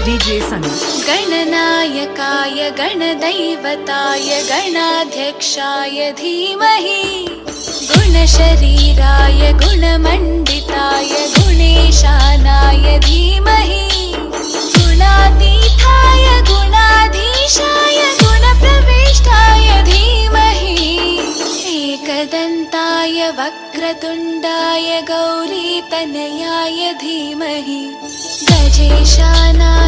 DJ Sunny. गणनायकाय गणदैवताय गणाध्यक्षाय धीमहि गुणशरीराय गुणमण्डिताय गुणेशानाय धीमहि गुणातीताय गुणाधीशाय गुणप्रविष्टाय धीमहि एकदन्ताय वक्रतुण्डाय गौरीतनयाय धीमहि गजेशानाय